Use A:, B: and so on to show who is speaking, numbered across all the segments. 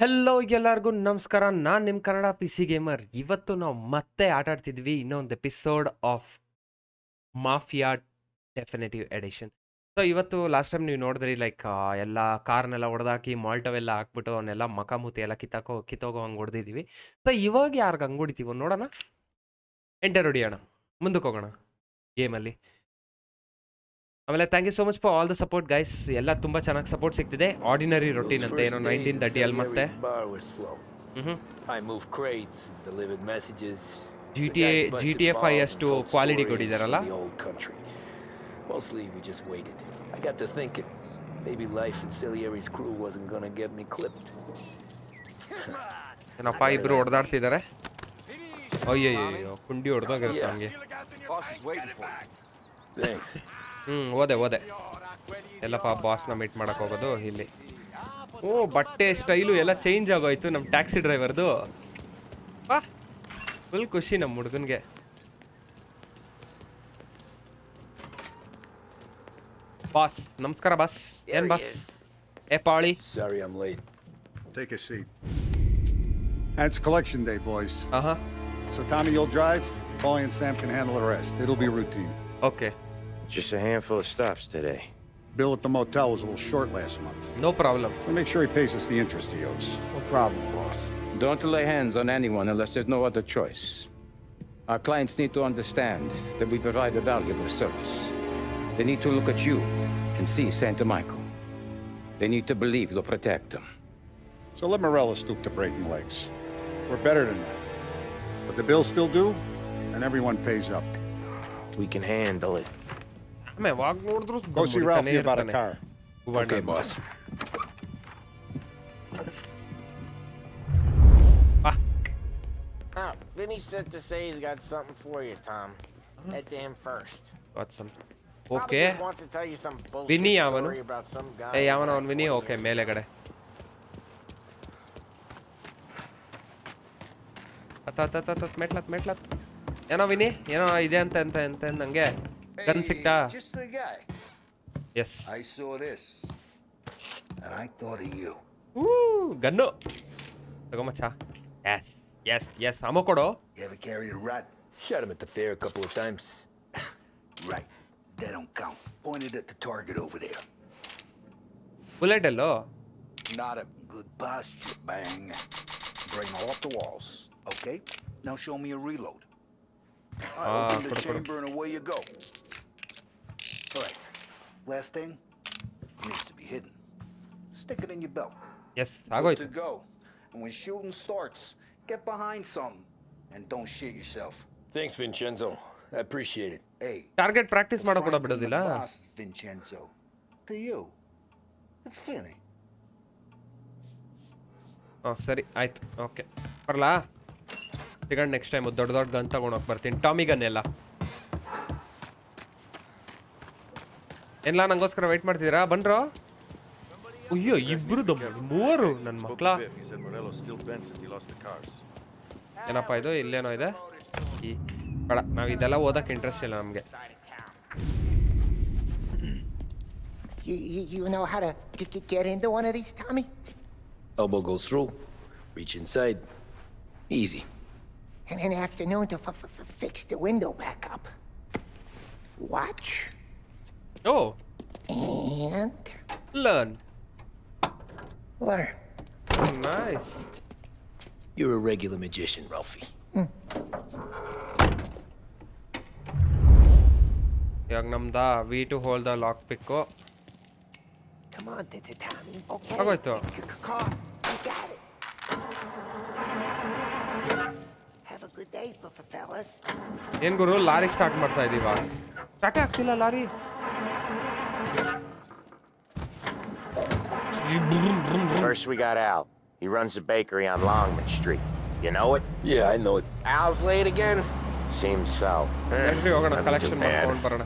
A: Hello ಎಲ್ಲರಿಗೂ ನಮಸ್ಕಾರ. ನಾನು ನಿಮ್ಮ ಕನ್ನಡ ಪಿ ಸಿ ಗೇಮರ್. ಇವತ್ತು ನಾವು ಮತ್ತೆ ಆಟ ಆಡ್ತಿದ್ವಿ ಇನ್ನೊಂದು episode of Mafia definitive edition. So ಇವತ್ತು ಲಾಸ್ಟ್ ಟೈಮ್ ನೀವು ನೋಡಿದ್ರಿ, ಲೈಕ್ ಎಲ್ಲ ಕಾರ್ನೆಲ್ಲ ಹೊಡೆದಾಕಿ ಮಾಲ್ಟವೆಲ್ಲ ಹಾಕ್ಬಿಟ್ಟು ಅವನ್ನೆಲ್ಲ ಮಕಾಮೂತಿ ಎಲ್ಲ ಕಿತ್ತೋಗೋ ಹಂಗೆ ಹೊಡೆದಿದ್ದೀವಿ. ಸೊ ಇವಾಗ ಯಾರಿಗೆ ಹಂಗೆ ಹೊಡಿತೀವೋ ನೋಡೋಣ, ಎಂಟರ್ ಹೊಡಿಯೋಣ, ಮುಂದಕ್ಕೆ ಹೋಗೋಣ ಗೇಮಲ್ಲಿ. ಆಮೇಲೆ thank you so much for all the support guys. ಎಲ್ಲ ತುಂಬ ಚೆನ್ನಾಗಿ ಸಪೋರ್ಟ್ ಸಿಗ್ತಿದೆ. ಆರ್ಡಿನರಿ ರೊಟೀನ್ ಅಂತ ಏನೋ 1930 ಮತ್ತೆ GTA 5 ಅಷ್ಟು quality ಕೊಟ್ಟಿದ್ದಾರಲ್ಲ.
B: Mostly we just waited. I got to thinking, maybe life in Salieri's crew wasn't gonna get me clipped.
A: ಏನಪ್ಪ ಇಬ್ರು ಹೊಡೆದಾಡ್ತಿದ್ದಾರೆ. ಅಯ್ಯಯ್ಯೋ ಕುಂಡಿ ಹೊಡೆದೋಗಿರುತ್ತೆ ನಮಗೆ. ಓದೆ ಎಲ್ಲಪ್ಪ ಬಾಸ್ನ ಮೀಟ್ ಮಾಡಕ್ ಹೋಗೋದು ಇಲ್ಲಿ. ಓ ಬಟ್ಟೆ ಸ್ಟೈಲು ಎಲ್ಲ ಚೇಂಜ್ ಆಗೋಯ್ತು ನಮ್ಮ ಟ್ಯಾಕ್ಸಿ ಡ್ರೈವರ್ದು. ಬಾ ಫುಲ್ ಖುಷಿ ನಮ್ಮ ಹುಡುಗನ್ಗೆ. ಬಾಸ್ ನಮಸ್ಕಾರ ಬಾಸ್. ಏನ್ ಬಾಸ್? ಏ ಪಾಳಿ.
B: Sorry I'm late.
C: Take a seat. And it's collection day, boys. So Tommy, you'll drive. Paulie and Sam can handle the rest. It'll be routine.
A: Okay.
D: Just a handful of stops today.
C: Bill at the motel was a little short last month.
A: No problem.
C: So make sure he pays us the interest he owes.
D: No problem, boss. Don't lay hands on anyone unless there's no other choice. Our clients need to understand that we provide a valuable service. They need to look at you and see Santa Michael. They need to believe you'll protect them.
C: So let Morella stoop to breaking legs. We're better than that. But the bills still due, and everyone pays up.
D: We can handle it.
C: Go see Ralphie about a car.
B: Okay, boss.
E: Vinny sent to say he's got something for you, Tom. Head to him first.
A: Got some.
E: Probably
A: Okay.
E: just wants to tell you some bullshit
A: Vinny ಯಾವನು?
E: story about some guy.
A: ಏ ಯಾವನ ಅವನು ವಿನಿ? Okay ಮೇಲೆಗಡೆ. ಮೆಟ್ಲತ್ ಏನೋ ವಿನಿ ಏನೋ ಇದೆ ಅಂತ ನಂಗೆ ಗನ್ ಸಿಕ್ತಾ?
F: Just the guy.
A: Yes.
F: I saw this, and I thought of you.
A: Gun ತಗೋ ಮಚ್ಚ. ಎಸ್ ಅಮ್ಮ ಕೊಡು.
F: You ever carried a rat?
B: Shot him at the fair a couple of times.
F: Right. They don't count. Pointed at the target over there.
A: Bullet yellow?
F: Not a good posture, bang. Bring off the walls. Okay. Now show me a reload. Open the chamber and away you go. All right. Last thing needs to be hidden. Stick it in your belt.
A: Yes,
F: Good
A: ಆಗೋಯ್ತು.
F: to go. And when shooting starts, get behind something and don't shit yourself.
B: Thanks, Vincenzo. I appreciate it.
F: Hey.
A: Target practice ಮಾಡೋ ಕೂಡ
F: Frank from
A: ಬಿಡೋದಿಲ್ಲ.
F: the boss, Vincenzo. To you, it's Vinny.
A: ಸರಿ ಆಯ್ತು. Okay ಬರಲಾ? ಸಿಗೋಣ next time. ದೊಡ್ಡ gun ತಗೊಂಡೋಗಿ ಬರ್ತೀನಿ. ಟಾಮಿ ಗನ್ ಎಲ್ಲ ಎಲ್ಲ ನಂಗೋಸ್ಕರ ವೆಯ್ಟ್ ಮಾಡ್ತಿದ್ದೀರಾ? ಬನ್ರೋ. ಅಯ್ಯೋ ಇಬ್ರು ಮೂವರು ನನ್ನ ಮಕ್ಳ. ಏನಪ್ಪ ಇದು? ಇಲ್ಲೇನೋ ಇದೆ. ಈ ಬೇಡ, ನಾವು ಇದೆಲ್ಲ ಓದಕ್ಕೆ ಇಂಟ್ರೆಸ್ಟ್ ಇಲ್ಲ ನಮಗೆ.
G: You know how to get into one of these, Tommy?
B: Elbow goes through. Reach inside. Easy.
G: And in the afternoon to fix the window back up. Watch.
A: Oh.
G: And
A: Learn. Nice.
B: You're a regular magician, Ralphie.
A: ಇವಾಗ ನಮ್ದ we to hold the lock pick.
G: come on, Tommy. Okay.
A: ಆಗೋಯ್ತು.
G: Carl, you got it. Have a good day, fellas.
A: ಏನ್ ಗುರು lorry start ಮಾಡ್ತಾ ಇದೀವ? Start ಆಗ್ತಿಲ್ಲ lorry.
D: First we got Al. He runs a bakery on Longman Street. You know it?
B: Yeah, I know it.
E: Al's late again?
D: Seems so.
A: ಎಲ್ರಿ ಹೋಗೋಣ,
D: That's
A: collection
D: too bad.
A: ಮಾಡ್ಕೊಂಡು ಬರೋಣ.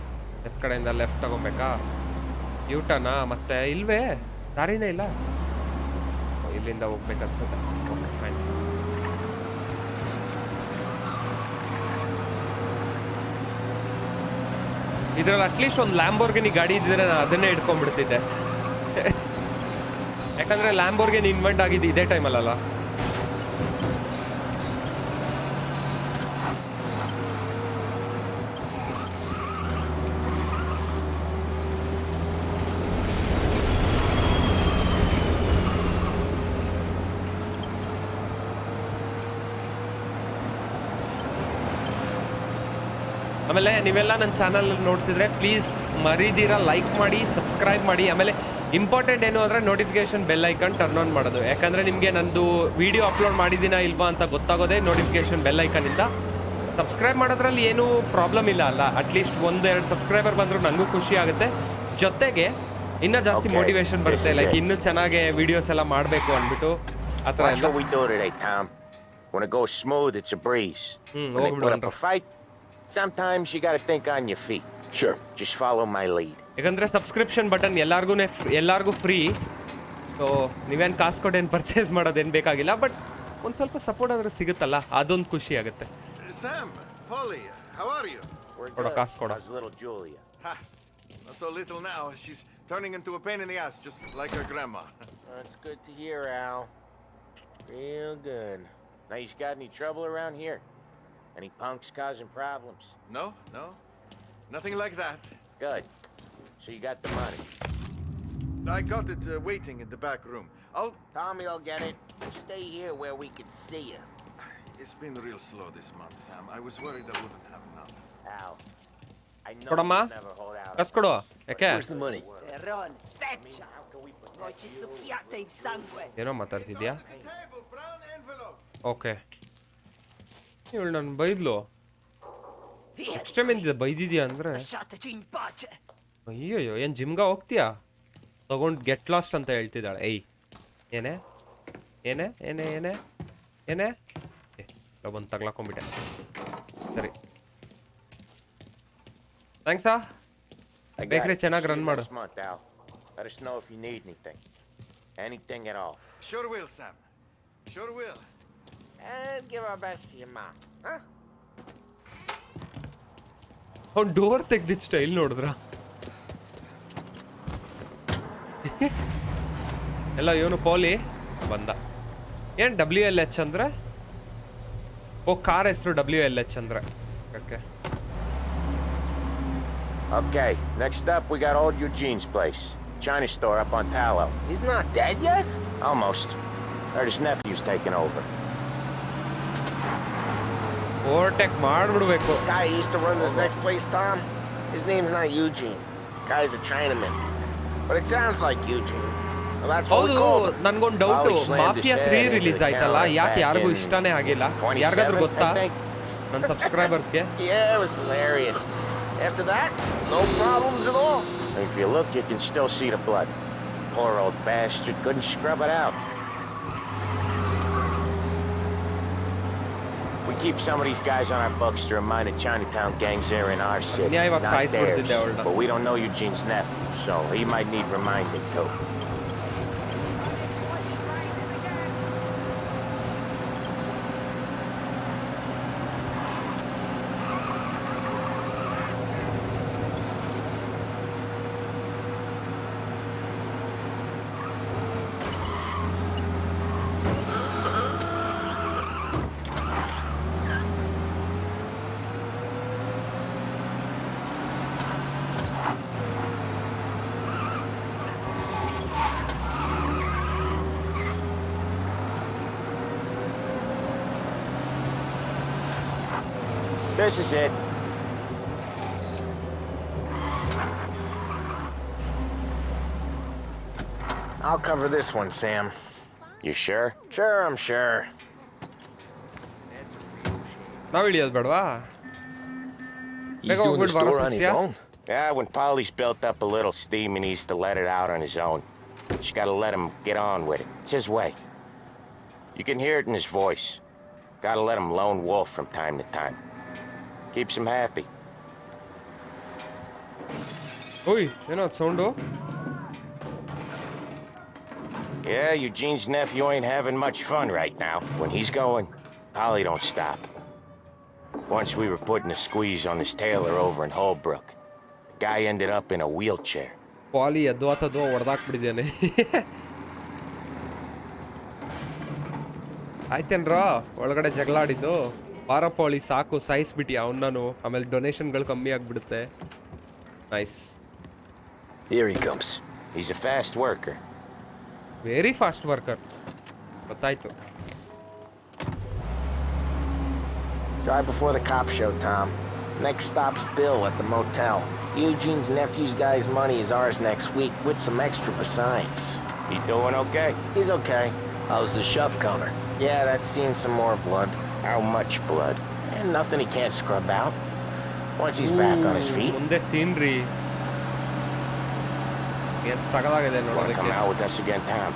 A: ಎತ್ ಕಡೆಯಿಂದ left ತಗೊಬೇಕಾ? ಯೂಟರ್ನಾ? ಮತ್ತೆ ಇಲ್ವೇ ದಾರಿನೇ ಇಲ್ಲ. ಇಲ್ಲಿಂದ ಹೋಗ್ಬೇಕನ್ಸುತ್ತೆ. Okay fine. ಇದ್ರಲ್ಲಿ ಅಟ್ಲೀಸ್ಟ್ ಒಂದು ಲ್ಯಾಂಬೋರ್ಗಿನಿ ಗಾಡಿ ಇದ್ದಿದ್ರೆ ನಾನು ಅದನ್ನೇ ಇಟ್ಕೊಂಡ್ಬಿಡ್ತಿದ್ದೆ. ಯಾಕಂದ್ರೆ ಲ್ಯಾಂಬೋರ್ಗಿನಿ ಇನ್ವೆಂಟ್ ಆಗಿದ್ದು ಇದೇ ಟೈಮಲ್ಲ. ಆಮೇಲೆ ನೀವೆಲ್ಲ ನನ್ನ ಚಾನಲ್ ನೋಡ್ತಿದ್ರೆ ಪ್ಲೀಸ್ ಮರಿದಿರ ಲೈಕ್ ಮಾಡಿ, ಸಬ್ಸ್ಕ್ರೈಬ್ ಮಾಡಿ. ಆಮೇಲೆ ಇಂಪಾರ್ಟೆಂಟ್ ಏನು ಅಂದರೆ notification bell icon turn on ಮಾಡೋದು. ಯಾಕಂದರೆ ನಿಮಗೆ ನಂದು ವಿಡಿಯೋ ಅಪ್ಲೋಡ್ ಮಾಡಿದ್ದೀನಾ ಇಲ್ವಾ ಅಂತ ಗೊತ್ತಾಗೋದೇ ನೋಟಿಫಿಕೇಶನ್ ಬೆಲ್ ಐಕನಿಂದ. ಸಬ್ಸ್ಕ್ರೈಬ್ ಮಾಡೋದ್ರಲ್ಲಿ ಏನೂ ಪ್ರಾಬ್ಲಮ್ ಇಲ್ಲ ಅಲ್ಲ. ಅಟ್ಲೀಸ್ಟ್ 1-2 ಸಬ್ಸ್ಕ್ರೈಬರ್ ಬಂದರೂ ನನಗೂ ಖುಷಿ ಆಗುತ್ತೆ. ಜೊತೆಗೆ ಇನ್ನೂ ಜಾಸ್ತಿ ಮೋಟಿವೇಶನ್ ಬರುತ್ತೆ, ಲೈಕ್ ಇನ್ನೂ ಚೆನ್ನಾಗಿ ವಿಡಿಯೋಸ್ ಎಲ್ಲ ಮಾಡಬೇಕು ಅಂದ್ಬಿಟ್ಟು ಆ ಥರ ಎಲ್ಲ.
E: Sometimes you gotta think on your feet.
B: Sure.
E: Just follow my lead.
A: ಯಾಕಂದ್ರೆ ಸಬ್ಸ್ಕ್ರಿಪ್ಷನ್ ಬಟನ್ ಎಲ್ಲಾರ್ಗೂ ಫ್ರೀ. ಸೊ ನೀವೇನು ಕಾಸು ಕೊಟ್ಟು ಪರ್ಚೇಸ್ ಮಾಡೋದೇನು ಬೇಕಾಗಿಲ್ಲ. ಬಟ್ ಒಂದು ಸ್ವಲ್ಪ ಸಪೋರ್ಟ್ ಆದ್ರೆ ಸಿಗುತ್ತಲ್ಲ, ಅದೊಂದು ಖುಷಿ ಆಗುತ್ತೆ.
H: Sam, Paulie, how are you?
A: ಕೊಡೋ ಕಾಸು ಕೊಡೋ.
E: How's little Julia?
H: Ha, not so little now. She's turning into a pain in the ass, just like her grandma.
E: That's good to hear, Al. Real good. Now, you got any trouble around here? Any punks causing problems?
H: No, nothing like that.
E: Good. So you got the money.
H: I got it waiting in the back room.
E: Tommy will get it. Stay here where we can see you.
H: It's been real slow this month, Sam. I was worried I wouldn't have enough.
E: Al, I know
A: ಕೊಡಮ್ಮ,
E: you'll never hold out.
A: ಕಾಸು ಕೊಡು. ಯಾಕೆ
B: Where's the money?
I: Ron, feccia! Poi ci succhiate il sangue!
A: ಏನೋ ಮಾತಾಡ್ತಿದ್ಯಾ?
H: Table, brown envelope.
A: Okay. ಇವಳು ನನ್ನ ಬೈದ್ಲು. Next time ಏನಿದೆ ಬೈದಿದ್ಯಾ ಅಂದರೆ
I: Lasciateci in pace!
A: ಅಯ್ಯಯ್ಯೋ, ಏನು ಜಿಮ್ಗ ಹೋಗ್ತೀಯಾ? ತಗೊಂಡು ಗೆಟ್ ಲಾಸ್ಟ್ ಅಂತ ಹೇಳ್ತಿದ್ದಾಳೆ. ಏನೇ ಏನೇ ಏನೇ ಏನೇ ಏನೇ ಬಂದು ತಗ್ಲಾಕೊಂಬಿಟ್ಟೆ. ಸರಿ, ಥ್ಯಾಂಕ್ಸಾ. ಬೇಕ್ರೆ ಚೆನ್ನಾಗಿ ರನ್ ಮಾಡು.
E: Let us know if you need anything. Anything at all.
H: Sure will, Sam. Sure will.
E: And give our best to your mom, huh?
A: ಅವ್ನು ಡೋರ್ ತೆಗ್ದಿದ್ದು ಸ್ಟೈಲ್ ನೋಡಿದ್ರ? ಎಲ್ಲ ಇವನು ಪೌಲಿ ಬಂದ. ಏನು WLH ಅಂದರೆ? ಓ, ಕಾರ್ ಹೆಸರು WLH ಅಂದರೆ. Okay.
E: Okay, next up we got old Eugene's place. China store up on Tallow. He's not dead yet? Almost. Heard his nephew's taking over.
A: Overtake ಮಾಡ್ಬಿಡ್ಬೇಕು.
E: Guy who used to run this next place, Tom, his name's not Eugene. Guy's a Chinaman. But it sounds like Eugene. Well, that's what we call him.
A: ನನ್ಗೊಂದು doubt, mafia 3 release ಆಯ್ತಲ್ಲ, ಯಾಕೆ ಯಾರಿಗೂ ಇಷ್ಟನೇ ಆಗಿಲ್ಲ? ಯಾರಿಗಾದ್ರೂ ಗೊತ್ತಾ ನನ್ನ ಸಬ್ಸ್ಕ್ರೈಬರ್ಸ್ಗೆ?
E: Yeah, it was hilarious. After that, no problems at all. If you look, you can still see the blood. Poor old bastard couldn't scrub it out. We keep some of these guys on our books to remind the Chinatown gangs there in our city, not theirs. But we don't know Eugene's nephew, so he might need reminding too. This is it. I'll cover this one, Sam. You sure? Sure, I'm sure.
A: ನಾವು ಇಳಿಯೋದು ಬೇಡವಾ?
B: He's doing the store on his own?
E: Yeah, when Paulie's built up a little steam, he needs to let it out on his own. Just gotta let him get on with it. It's his way. You can hear it in his voice. Gotta let him lone wolf from time to time. Keeps him happy.
A: ಓಯ್, ಏನೋ sound?
E: Yeah, Eugene's nephew ain't having much fun right now. When he's going, Paulie don't stop. Once we were putting a squeeze on this tailor over in Holbrook. The guy ended up in a wheelchair.
A: ಪಾಲಿ ಎದ್ದು ಹೊಡೆದಾಕ್ಬಿಟ್ಟಿದ್ದೇನೆ. ಆಯ್ತೇನ್ರಾ ಒಳಗಡೆ ಜಗಳ ಆಡಿದ್ದು ಪಾರಪೋಳಿ ಸಾಕು ಸಾಯಿಸ್ಬಿಟ್ಟಿ ಅವನನ್ನು ಆಮೇಲೆ ಡೊನೇಷನ್ಗಳು ಕಮ್ಮಿ ಆಗ್ಬಿಡುತ್ತೆ nice
B: Here he comes.
E: He's a fast worker.
A: Very fast worker ಗೊತ್ತಾಯ್ತು
E: Drive before the cops show, Tom. Next stop's Bill at the motel. Eugene's nephew's guy's money is ours next week, with some extra besides. He doing okay? He's okay.
B: How's the shop counter?
E: Yeah, that's seen some more blood. How much blood? And nothing he can't scrub out. Once he's back on his feet.
A: ಮುಂದೆ scenery ಏನ್ ತಗಲಾಗಿದೆ
E: Wanna
A: ನೋಡೋದಕ್ಕೆ
E: come out with us again, Tom?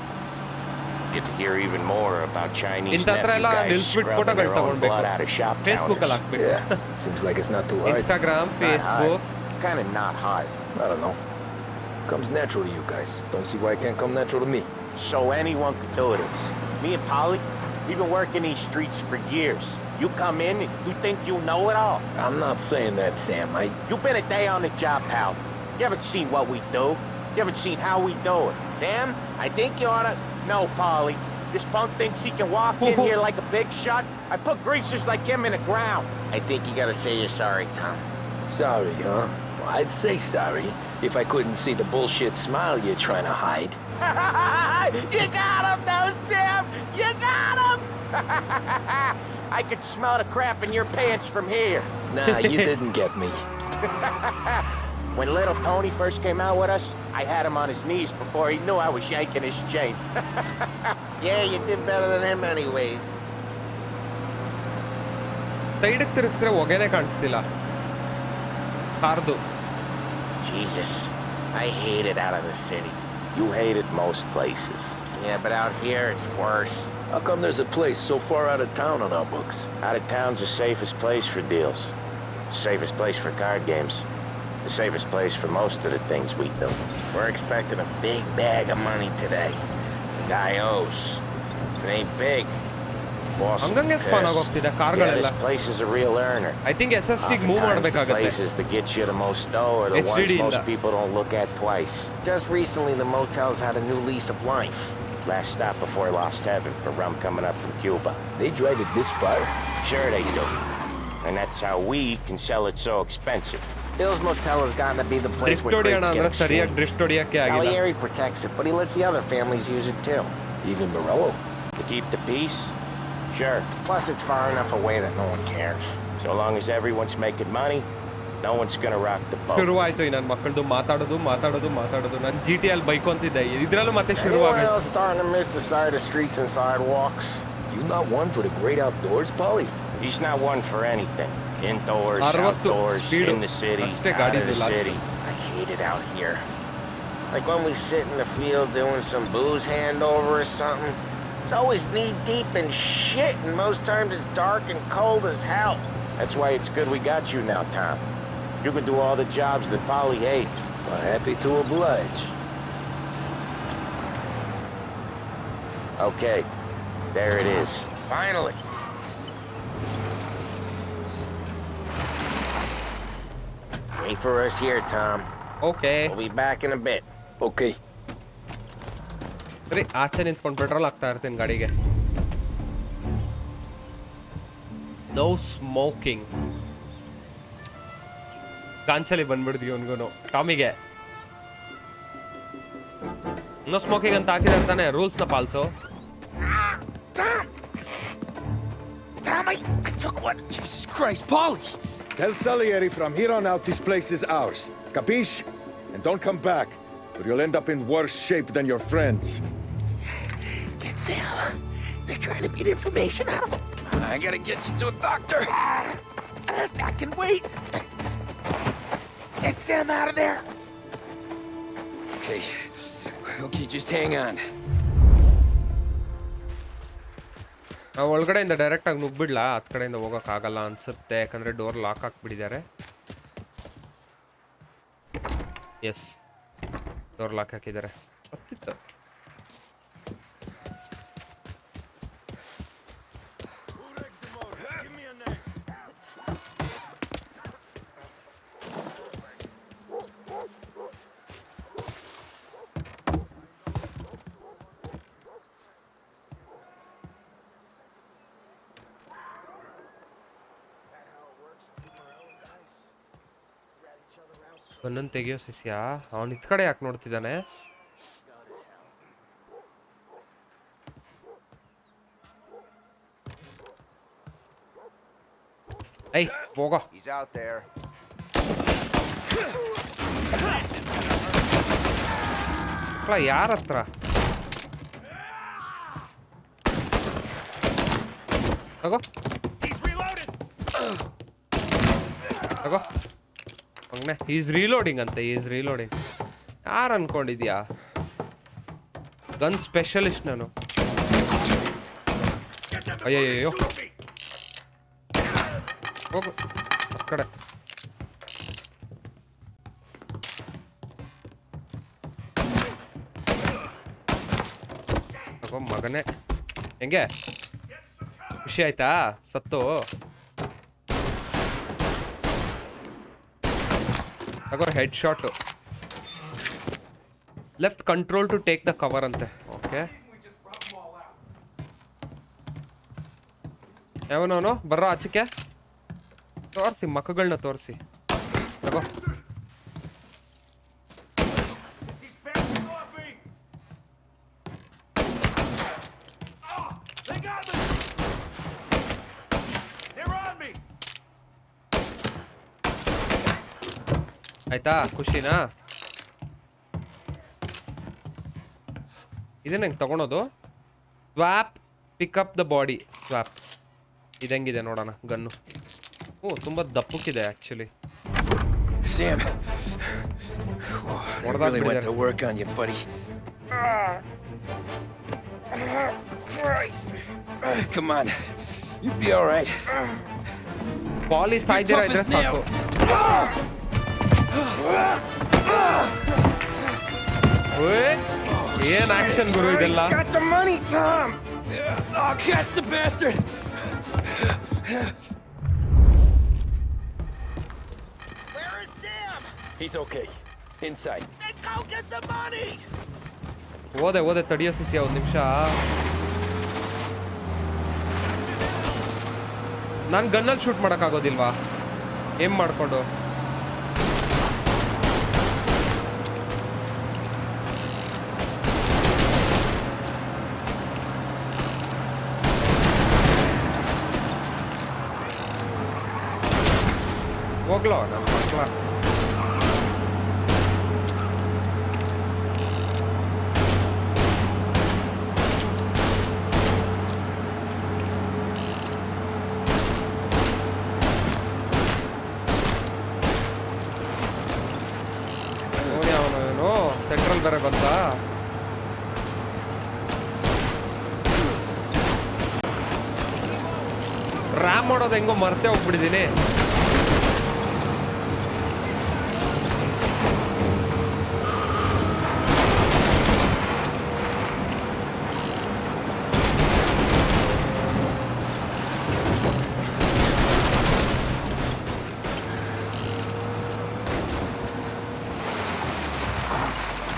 E: Get to hear even more about Chinese
A: ಇಂಥ ಹತ್ರ
E: nephew
A: ಎಲ್ಲ
E: guys
A: ನಿಲ್ಸ್ಬಿಟ್ಟು
E: scrubbing
A: ಫೋಟೋಗಳು
E: their own blood out of
A: ತಗೊಳ್ಬೇಕು
E: shop
A: Facebook ಅಲ್ಲಿ
E: counters.
A: ಹಾಕ್ಬೇಕು
B: Yeah, seems like it's not too hard.
A: Instagram
E: Not
A: Facebook
E: hard. Kinda not hard.
B: I don't know. Comes natural to you guys. Don't see why it can't come natural to me.
E: So anyone could do this. Me and Paulie, we've been working these streets for years. You come in and you think you know it all.
B: I'm not saying that, Sam.
E: You've been a day on the job, pal. You haven't seen what we do. You haven't seen how we do it. Sam, I think you oughta... No, Paulie. This punk thinks he can walk in here like a big shot. I put greasers like him in the ground. I think you gotta say you're sorry, Tom.
B: Sorry, huh? Well, I'd say sorry if I couldn't see the bullshit smile you're trying to hide.
E: You got him, though, Sam! You got him! I could smell the crap in your pants from here.
B: Nah, you didn't get me.
E: When little Tony first came out with us, I had him on his knees before he knew I was yanking his chain. Yeah, you did better than him anyways.
A: ಸೈಡಿಗೆ ತಿರುಗಿಸಿದ್ರೆ ಹೊಗೆನೆ ಕಾಣಿಸ್ತಿಲ್ಲ ಕಾರ್ದು
E: Jesus, I hate it out of the city. You hate it most places. Yeah, but out here it's worse.
B: How come there's a place so far out of town on our books?
E: Out of town's the safest place for deals. The safest place for card games. The safest place for most of the things we do. We're expecting a big bag of money today. The guy owes. If it ain't big, boss will be
A: ಹಂಗಂಗೆ spawn
E: pissed.
A: ಆಗೋಗ್ತಿದೆ
E: Yeah,
A: ಕಾರ್ಗಳೆಲ್ಲ
E: this place is a real earner.
A: I think S S ಟಿಗೆ move
E: Oftentimes the
A: ಮಾಡಬೇಕಾಗತ್ತೆ
E: places that get you the most dough are the ones
A: HDD
E: most
A: ಇಂದ.
E: people don't look at twice. Just recently, the motel's had a new lease of life. Last stop before Lost Heaven for rum coming up from Cuba.
B: They drive it this far?
E: Sure they do. And that's how we can sell it so expensive. Bill's Motel has gotten to be the place
A: drift
E: where
A: ಹೊಡಿಯೋಣ
E: crates
A: ಅಂದ್ರೆ
E: get
A: ಸರಿಯಾಗಿ
E: exchanged.
A: Drift ಹೊಡಿಯೋಕ್ಕೆ ಆಗಿಲ್ಲ
E: Salieri protects it, but he lets the other families use it too.
B: Even Morello?
E: To keep the peace? Sure. Plus it's far enough away that no one cares. So long as everyone's making money, no one's gonna rock the boat.
A: ಶುರುವಾಯ್ತು ಈ ನನ್ನ ಮಕ್ಕಳದು ಮಾತಾಡೋದು ನಾನು G T ಅಲ್ಲಿ ಬೈಕೊಂತಿದ್ದೆ ಇದ್ರಲ್ಲೂ ಮತ್ತೆ
E: Anyone
A: ಶುರುವಾಗುತ್ತೆ
E: else starting to miss the sight of streets and sidewalks?
B: You not one for the great outdoors, Paulie?
E: He's not one for anything. Indoors,
A: 60
E: outdoors,
A: speed
E: in the city,
A: ಅಷ್ಟೇ
E: out
A: ಗಾಡಿ
E: of the
A: ಇಲ್ಲ.
E: city. I hate it out here. Like when we sit in the field doing some booze handover or something. It's always knee-deep in shit, and most times it's dark and cold as hell. That's why it's good we got you now, Tom. You can do all the jobs that Paulie hates.
B: Well, happy to oblige.
E: Okay, there it is. Finally. Wait for us here, Tom.
A: Okay
E: We'll be back in a bit.
B: Okay.
A: ಸರಿ ಆಚೆ ನಿಂತ್ಕೊಂಡು petrol ಹಾಕ್ತಾ ಇರ್ತೀನಿ ಗಾಡಿಗೆ no smoking ಗಾಂಚಲಿ ಬಂದ್ಬಿಡ್ತೀವಿ ಅವನಿಗೂ ಟಾಮಿಗೆ no smoking ಅಂತ ಹಾಕಿದಾರೆ ತಾನೆ ರೂಲ್ಸ್ನ falls
F: Tom, I took one. Jesus Christ, Paulie!
J: Tell Salieri from here on out this place is ours. Capiche? And don't come back, or you'll end up in worse shape than your friends.
G: Get Sam. They're trying to beat information out of him.
F: I gotta get you to a doctor.
G: I can wait. Get Sam out of there.
F: Okay. Okay, just hang on.
A: ನಾವು ಒಳಗಡೆಯಿಂದ ಡೈರೆಕ್ಟಾಗಿ ನುಗ್ಬಿಡ್ಲಾ ಹತ್ತು ಕಡೆಯಿಂದ ಹೋಗೋಕ್ಕಾಗಲ್ಲ ಅನ್ಸುತ್ತೆ ಯಾಕಂದರೆ door lock ಹಾಕ್ಬಿಟ್ಟಿದ್ದಾರೆ yes door lock ಹಾಕಿದ್ದಾರೆ ಗೊತ್ತಿತ್ತು ಗನ್ನನ್ನು ತೆಗಿಯೋ ಶಿಷ್ಯ. ಅವನು ಇತ್ ಕಡೆ ಯಾಕೆ ನೋಡ್ತಿದ್ದಾನೆ? ಏಯ್ ಹೋಗೋ. ಯಾರ ಹತ್ರ? ತಗೋ ತಗೋ ಹಂಗನೆ. ಈಸ್ ರೀಲೋಡಿಂಗ್ ಅಂತೆ. Is reloading. ಯಾರು ಅನ್ಕೊಂಡಿದ್ಯಾ? ಗನ್ ಸ್ಪೆಷಲಿಸ್ಟ್ ನಾನು. ಅಯ್ಯಯ್ಯೋ ಹೋಗು ಆ ಕಡೆ. ತಗೋ ಮಗನೇ. ಹೆಂಗೆ ಖುಷಿ ಆಯ್ತಾ ಸತ್ತು? ತಗೋ head shot. Left control to take the cover ಅಂತೆ. ಓಕೆ ಯಾವನವನು ಬರ್ರೋ ಆಚೆಗೆ. ತೋರಿಸಿ ಮಕ್ಕಗಳನ್ನ ತೋರಿಸಿ. ತಗೋ ಆಯ್ತಾ? ಖುಷಿನಾ? ಇದನ್ನ ಹೆಂಗೆ ತಗೊಳೋದು? Swap pick up the body. Swap ಇದಂಗಿದೆ ನೋಡೋಣ ಗನ್ನು. ಓ ತುಂಬಾ ದಪ್ಪಕ್ಕಿದೆ actually.
B: Sam, I really went to work on you, buddy. Christ. Come on, you'll be all right.
A: Paulie ಸಾಯ್ದಿರ ಇದ್ರೆ ಸಾಕು. ಏನ್ ಆಕ್ಷನ್ ಗುರು ಇದೆಲ್ಲ.
B: Got the money, Tom. Oh, catch the bastard.
I: Where is Sam?
B: He's okay. Inside.
I: Then go get the money!
A: ಓದೆ ತಡಿಯೋ ಸಿಸಿಯ ಒಂದು ನಿಮಿಷ. ನಾನು ಗನ್ನಲ್ಲಿ shoot ಮಾಡೋಕ್ಕಾಗೋದಿಲ್ವಾ aim ಮಾಡ್ಕೊಂಡು? ಹೋಗ್ಲೋ ನಮ್ಮ ಮಕ್ಕಳ. ಅವನು ಸೆಂಟ್ರಲ್ ಬೇರೆ ಬಂತ. ರ್ಯಾಮ್ ಮಾಡೋದು ಹೆಂಗೋ ಮರ್ತೇ ಹೋಗ್ಬಿಟ್ಟಿದ್ದೀನಿ.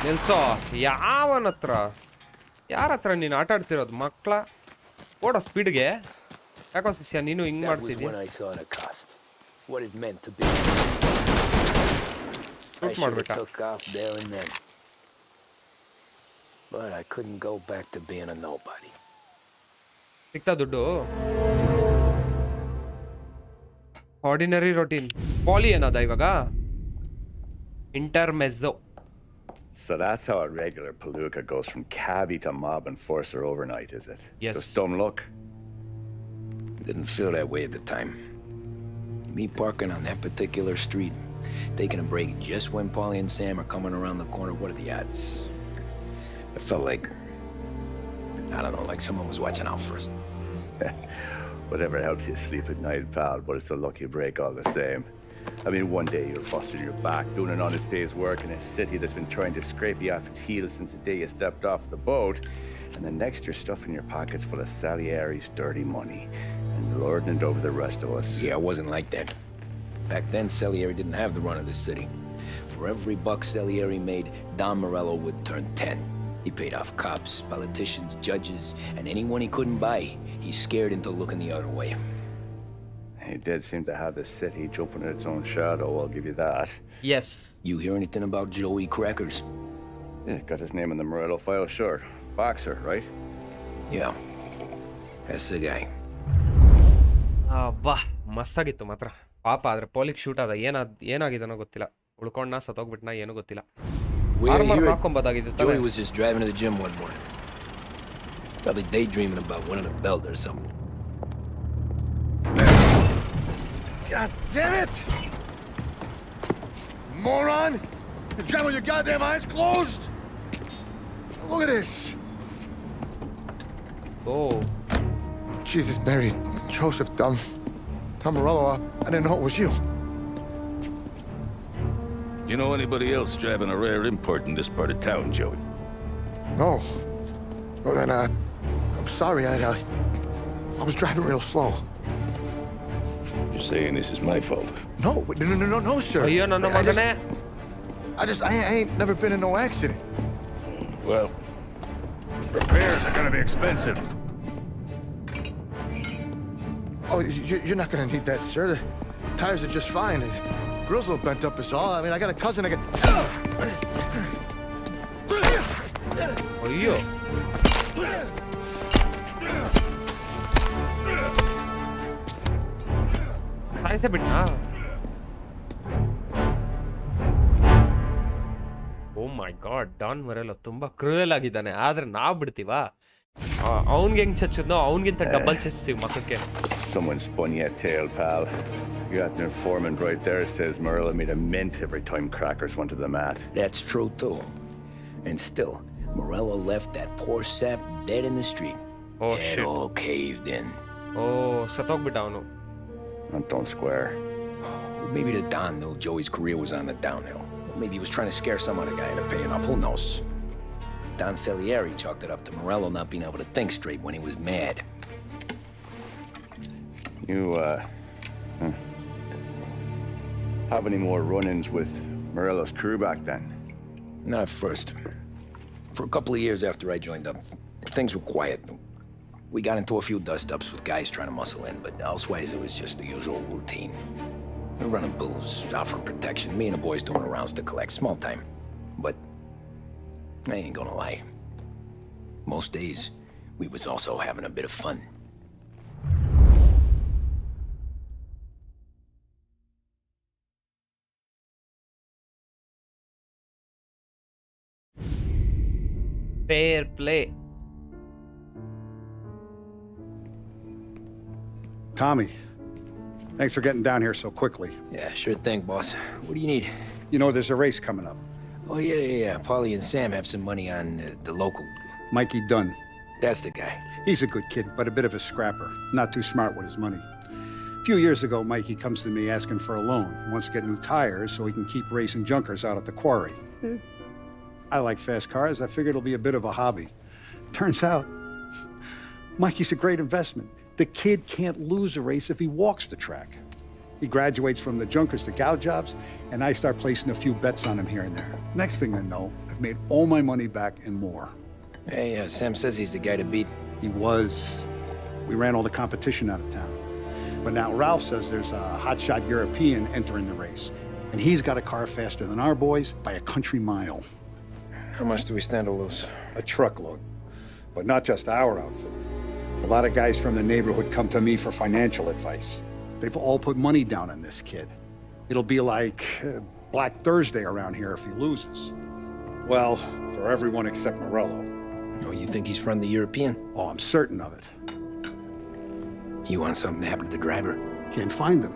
A: ನಿಲ್ಸೋ. ಯಾವನ ಹತ್ರ ಯಾರ ಹತ್ರ ನೀನು ಆಟ ಆಡ್ತಿರೋದು ಮಕ್ಕಳ? ಓಡೋ ಸ್ಪೀಡ್ಗೆ. ಯಾಕೋ ಶಿಷ್ಯ ನೀನು ಹಿಂಗ್ ಮಾಡ್ತಿದ್ಯಾ? ಶೂಟ್ ಮಾಡ್ಬಿಟ್ಟ. ಸಿಕ್ತಾ ದುಡ್ಡು? Ordinary routine. ಪಾಲಿ ಏನದ ಇವಾಗ? ಇಂಟರ್ಮೆzzೋ.
K: So that's how a regular palooka goes from cabbie to mob enforcer overnight, is it?
A: Yes.
K: Just dumb luck?
B: Didn't feel that way at the time. Me parking on that particular street, taking a break just when Paulie and Sam are coming around the corner. What are the odds? I felt like, I don't know, like someone was watching out for us.
K: Whatever helps you sleep at night, pal, but it's a lucky break all the same. I mean, one day you're busting your back doing an honest day's work in a city that's been trying to scrape you off its heels since the day you stepped off the boat, and the next you're stuffing your pockets full of Salieri's dirty money and lording it over the rest of us.
B: Yeah, it wasn't like that. Back then, Salieri didn't have the run of the city. For every buck Salieri made, Don Morello would turn 10. He paid off cops, politicians, judges, and anyone he couldn't buy, he scared into looking the other way.
K: He did seem to have the city jumping in its own shadow, I'll give you that.
A: Yes.
B: You hear anything about Joey Crackers?
K: Yeah, got his name in the Morello file, sure. Boxer, right?
B: Yeah. That's the guy.
A: ಬಾ ಮಸ್ತಾಗಿತ್ತು ಮಾತ್ರ ಪಾಪ ಆದ್ರೆ ಪೋಲಿಗೆ shoot ಆದ ಏನಾಗಿದನೋ ಗೊತ್ತಿಲ್ಲ ಉಳ್ಕೊಂಡ ಸತ್ತೋಗ್ಬಿಟ್ನ ಏನೂ ಗೊತ್ತಿಲ್ಲ
B: Joey was just driving to the gym one morning. Probably daydreaming about winning a belt or something.
C: God damn it! Moron! You're driving with your goddamn eyes closed! Look at this!
A: Oh.
C: Jesus, Mary, Joseph, Tom Morello, I didn't know it was you.
L: You know anybody else driving a rare import in this part of town, Joey?
C: No. Well, then, I'm sorry, I was driving real slow.
L: You're saying this is my fault?
C: No, no, sir. I ain't never been in no accident.
L: Well, repairs are gonna be expensive.
C: Oh, you're not gonna need that, sir. The tires are just fine. The grill's a little bent up is all. I mean, I got a cousin I got...
A: ಅಯ್ಯೋ ಸಾಯಿಸೇ ಬಿಟ್ನಾ ಓ ಮೈ god Don ಮೊರೆಲ್ಲೋ ತುಂಬಾ cruel ಆಗಿದ್ದಾನೆ ಆದ್ರೆ ನಾವ್ ಬಿಡ್ತೀವಾ ಅವನ್ಗೆ ಹೆಂಗ್ ಚಚ್ಚಿದ್ನೋ ಅವನ್ಗಿಂತ double ಚಚ್ತೀವಿ ಮಕ್ಕಕ್ಕೆ
K: Someone spun you a tale, pal. You got an informant right there says Morello made a mint every time Crackers went to the mat.
B: That's true too. And still, Morello left that poor sap dead in the street.
A: Oh,
B: It
A: shit.
B: all caved in.
A: Oh, ಸತ್ತೋಗ್ಬಿಟ್ಟ ಅವನು.
K: Don't square.
B: Maybe the Don knew Joey's career was on the downhill. Maybe he was trying to scare some other guy into paying up. Who knows? Don Salieri chalked it up to Morello not being able to think straight when he was mad.
K: You, have any more run-ins with Morello's crew back then?
B: Not at first. For a couple of years after I joined up, things were quiet. We got into a few dust-ups with guys trying to muscle in, but elsewise it was just the usual routine. We're running booze, offering protection, me and the boys doing rounds to collect, small time. But I ain't gonna lie. Most days, we was also having a bit of fun.
A: Fair play.
C: Tommy, thanks for getting down here so quickly.
B: Yeah, sure thing, boss. What do you need?
C: You know there's a race coming up.
B: Oh, yeah. Paulie and Sam have some money on the local.
C: Mikey Dunn.
B: That's the guy.
C: He's a good kid, but a bit of a scrapper. Not too smart with his money. A few years ago, Mikey comes to me asking for a loan. He wants to get new tires so he can keep racing junkers out at the quarry. I like fast cars. I figured it'll be a bit of a hobby. Turns out, Mikey's a great investment. The kid can't lose a race if he walks the track. He graduates from the junkers to gal jobs, and I start placing a few bets on him here and there. Next thing I know, I've made all my money back and more.
B: Hey, Sam says he's the guy to beat.
C: He was. We ran all the competition out of town. But now Ralph says there's a hotshot European entering the race, and he's got a car faster than our boys by a country mile.
B: How much do we stand to lose?
C: A truckload. But not just our outfit. A lot of guys from the neighborhood come to me for financial advice. They've all put money down on this kid. It'll be like Black Thursday around here if he loses. Well, for everyone except Morello.
B: Oh, you think he's from the European?
C: Oh, I'm certain of it.
B: You want something to happen to the driver?
C: Can't find him.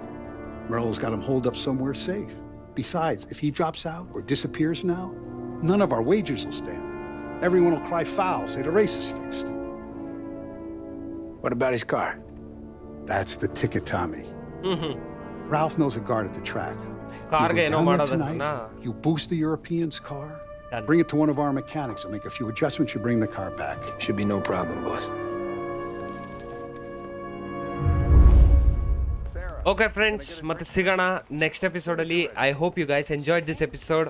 C: Morello's got him holed up somewhere safe. Besides, if he drops out or disappears now, none of our wagers will stand. Everyone will cry foul, say the race is fixed.
B: What about his car?
C: That's the ticket, Tommy. Ralph knows a guard at the track. You boost the European's car, bring it to one of our mechanics, and make a few adjustments, you bring the car back.
B: Should be no problem, boss.
A: Okay, friends, ಮತ್ತೆ ಸಿಗೋಣ next ಎಪಿಸೋಡಲ್ಲಿ. I hope you guys enjoyed this episode.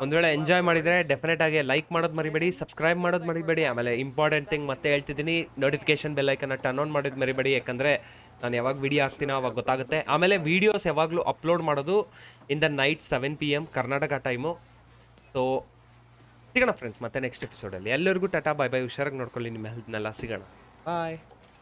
A: ಒಂದು ವೇಳೆ enjoy ಮಾಡಿದರೆ definite ಆಗಿ like ಮಾಡೋದು ಮರಿಬೇಡಿ, subscribe ಮಾಡೋದು ಮರಿಬೇಡಿ. ಆಮೇಲೆ ಇಂಪಾರ್ಟೆಂಟ್ ಥಿಂಗ್ ಮತ್ತೆ ಹೇಳ್ತಿದ್ದೀನಿ, ನೋಟಿಫಿಕೇಶನ್ ಬೆಲ್ ಐಕನ್ನ ಟರ್ನ್ ಆನ್ ಮಾಡೋದು ಮರಿಬೇಡಿ. ಯಾಕಂದರೆ ನಾನು ಯಾವಾಗ ವಿಡಿಯೋ ಹಾಕ್ತೀನೋ ಅವಾಗ ಗೊತ್ತಾಗುತ್ತೆ. ಆಮೇಲೆ ವೀಡಿಯೋಸ್ ಯಾವಾಗಲೂ ಅಪ್ಲೋಡ್ ಮಾಡೋದು in the night 7 PM Karnataka time. So ಸಿಗೋಣ ಫ್ರೆಂಡ್ಸ್ ಮತ್ತೆ ನೆಕ್ಸ್ಟ್ ಎಪಿಸೋಡಲ್ಲಿ. ಎಲ್ಲರಿಗೂ ಟಾಟಾ, ಬೈ ಬೈ, ಹುಷಾರಾಗಿ ನೋಡ್ಕೊಳ್ಳಿ, ನಿಮ್ಮ ಹೆಲ್ತ್ನೆಲ್ಲ. ಸಿಗೋಣ, ಬಾಯ್.